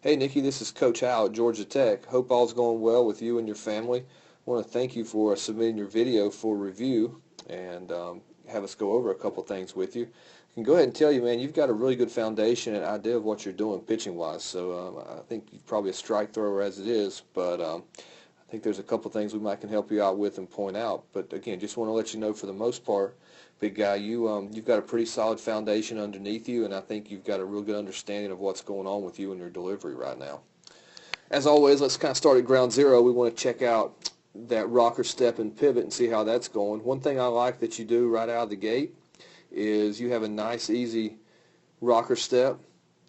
Hey Nikki, this is Coach Hal at Georgia Tech. Hope all's going well with you and your family. I want to thank you for submitting your video for review and have us go over a couple things with you. I can go ahead and tell you, man, you've got a really good foundation and idea of what you're doing pitching-wise. So I think you're probably a strike thrower as it is, but I think there's a couple things we might can help you out with and point out. But again, just want to let you know for the most part, big guy, you've got a pretty solid foundation underneath you, and I think you've got a real good understanding of what's going on with you and your delivery right now. As always, let's kind of start at ground zero. We want to check out that rocker step and pivot and see how that's going. One thing I like that you do right out of the gate is you have a nice, easy rocker step.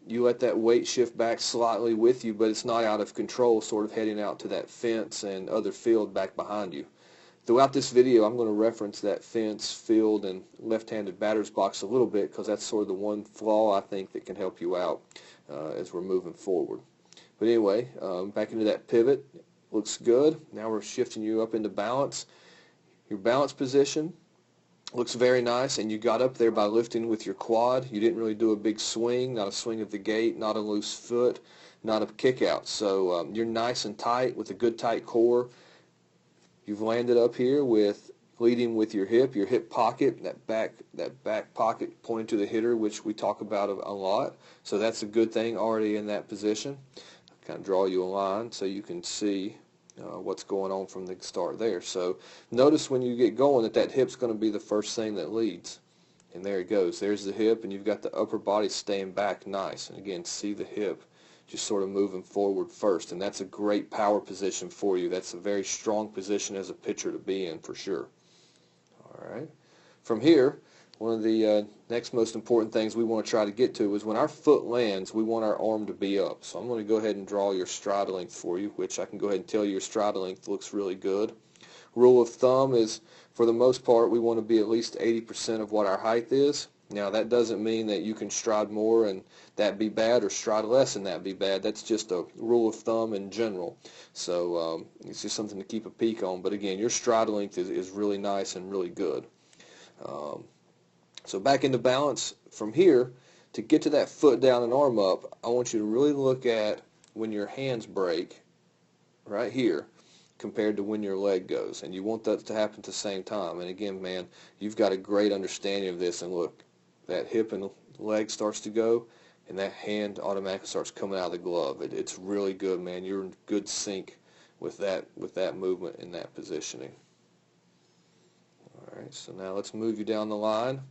You let that weight shift back slightly with you, but it's not out of control, sort of heading out to that fence and other field back behind you. Throughout this video, I'm going to reference that fence, field, and left-handed batter's box a little bit because that's sort of the one flaw I think that can help you out as we're moving forward. But anyway, back into that pivot. Looks good. Now we're shifting you up into balance. Your balance position looks very nice, and you got up there by lifting with your quad. You didn't really do a big swing, not a swing of the gate, not a loose foot, not a kick out. So you're nice and tight with a good tight core. You've landed up here with leading with your hip pocket, that back pocket pointing to the hitter, which we talk about a lot. So that's a good thing already in that position. I'll kind of draw you a line so you can see what's going on from the start there. So notice when you get going that hip's going to be the first thing that leads. And there it goes. There's the hip, and you've got the upper body staying back nice. And again, see the hip just sort of moving forward first. And that's a great power position for you. That's a very strong position as a pitcher to be in for sure. All right. From here, one of the next most important things we want to try to get to is when our foot lands, we want our arm to be up. So I'm going to go ahead and draw your stride length for you, which I can go ahead and tell you your stride length looks really good. Rule of thumb is, for the most part, we want to be at least 80% of what our height is. Now, that doesn't mean that you can stride more and that be bad, or stride less and that be bad. That's just a rule of thumb in general. So it's just something to keep a peek on. But again, your stride length is really nice and really good. So back into balance. From here, to get to that foot down and arm up, I want you to really look at when your hands break right here compared to when your leg goes. And you want that to happen at the same time. And again, man, you've got a great understanding of this. And look, that hip and leg starts to go, and that hand automatically starts coming out of the glove. It's really good, man. You're in good sync with that movement and that positioning. All right, so now let's move you down the line.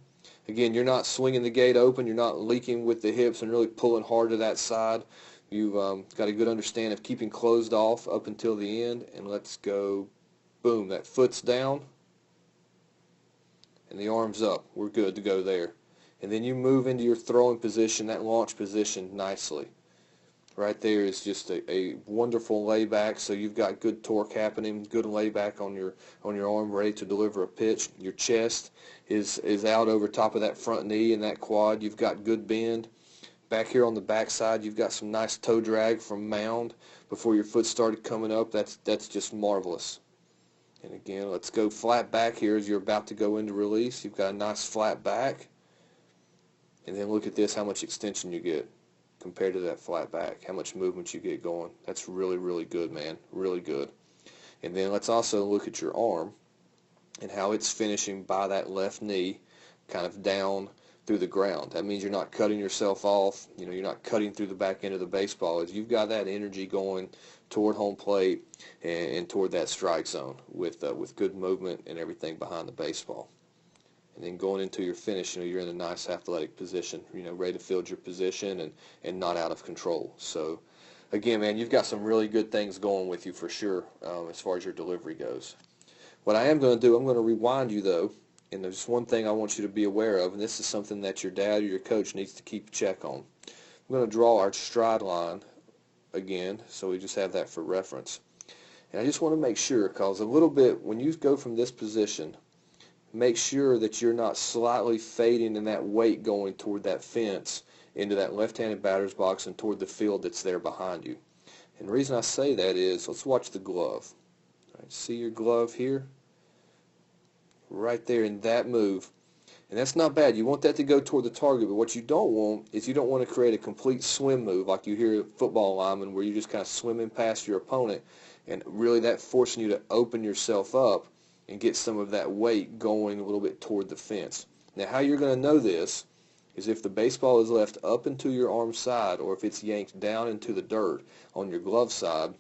Again, you're not swinging the gate open. You're not leaking with the hips and really pulling hard to that side. You've got a good understanding of keeping closed off up until the end. And let's go, boom, that foot's down and the arm's up. We're good to go there. And then you move into your throwing position, that launch position, nicely. Right there is just a wonderful layback, so you've got good torque happening, good layback on your arm, ready to deliver a pitch. Your chest is out over top of that front knee and that quad. You've got good bend. Back here on the backside, you've got some nice toe drag from mound before your foot started coming up. That's just marvelous. And again, let's go flat back here as you're about to go into release. You've got a nice flat back. And then look at this, how much extension you get compared to that flat back, how much movement you get going. That's really, really good, man, really good. And then let's also look at your arm and how it's finishing by that left knee, kind of down through the ground. That means you're not cutting yourself off. You know, you're not cutting through the back end of the baseball. As you've got that energy going toward home plate and toward that strike zone with good movement and everything behind the baseball. And then going into your finish, you know, you're in a nice athletic position, you know, ready to field your position and not out of control. So, again, man, you've got some really good things going with you for sure as far as your delivery goes. What I am going to do, I'm going to rewind you, though, and there's one thing I want you to be aware of, and this is something that your dad or your coach needs to keep a check on. I'm going to draw our stride line again, so we just have that for reference. And I just want to make sure, because a little bit, when you go from this position, make sure that you're not slightly fading in that weight going toward that fence into that left-handed batter's box and toward the field that's there behind you. And the reason I say that is, let's watch the glove. All right, see your glove here? Right there in that move. And that's not bad. You want that to go toward the target, but what you don't want is you don't want to create a complete swim move like you hear football linemen where you're just kind of swimming past your opponent, and really that forcing you to open yourself up and get some of that weight going a little bit toward the fence. Now how you're going to know this is if the baseball is left up into your arm side or if it's yanked down into the dirt on your glove side,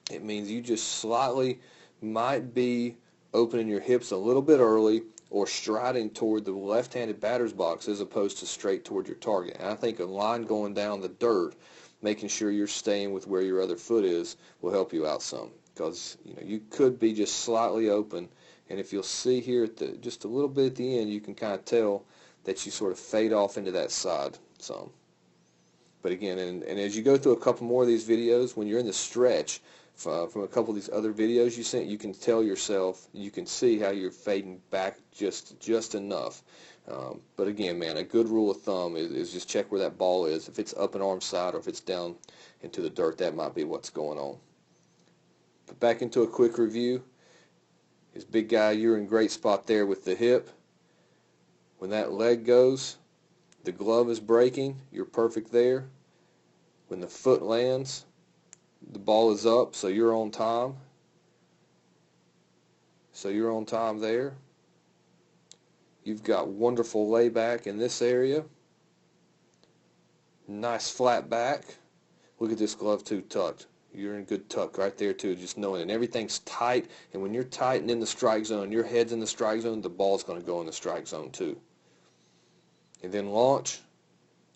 it means you just slightly might be opening your hips a little bit early or striding toward the left-handed batter's box as opposed to straight toward your target. And I think a line going down the dirt, making sure you're staying with where your other foot is, will help you out some, because you could be just slightly open, and if you'll see here at just a little bit at the end, you can kind of tell that you sort of fade off into that side some. But again, and as you go through a couple more of these videos, when you're in the stretch, from a couple of these other videos you sent, you can tell yourself, you can see how you're fading back just enough. But again, man, a good rule of thumb is just check where that ball is. If it's up an arm side or if it's down into the dirt, that might be what's going on. But back into a quick review. This big guy, you're in great spot there with the hip. When that leg goes, the glove is breaking, you're perfect there. When the foot lands, the ball is up, so you're on time. So you're on time there. You've got wonderful layback in this area. Nice flat back. Look at this glove too tucked. You're in good tuck right there too, just knowing it. Everything's tight, and when you're tight and in the strike zone, your head's in the strike zone, the ball's going to go in the strike zone too. And then launch.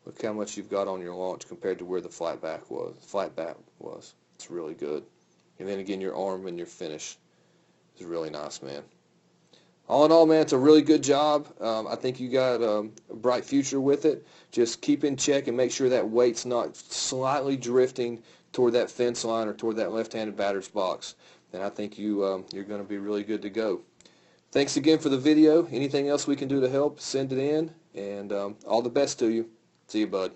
Look how much you've got on your launch compared to where the flat back was. It's really good. And then again, your arm and your finish is really nice, man. All in all, man, it's a really good job. I think you got a bright future with it. Just keep in check and make sure that weight's not slightly drifting toward that fence line or toward that left-handed batter's box. And I think you're going to be really good to go. Thanks again for the video. Anything else we can do to help, send it in. And all the best to you. See you, bud.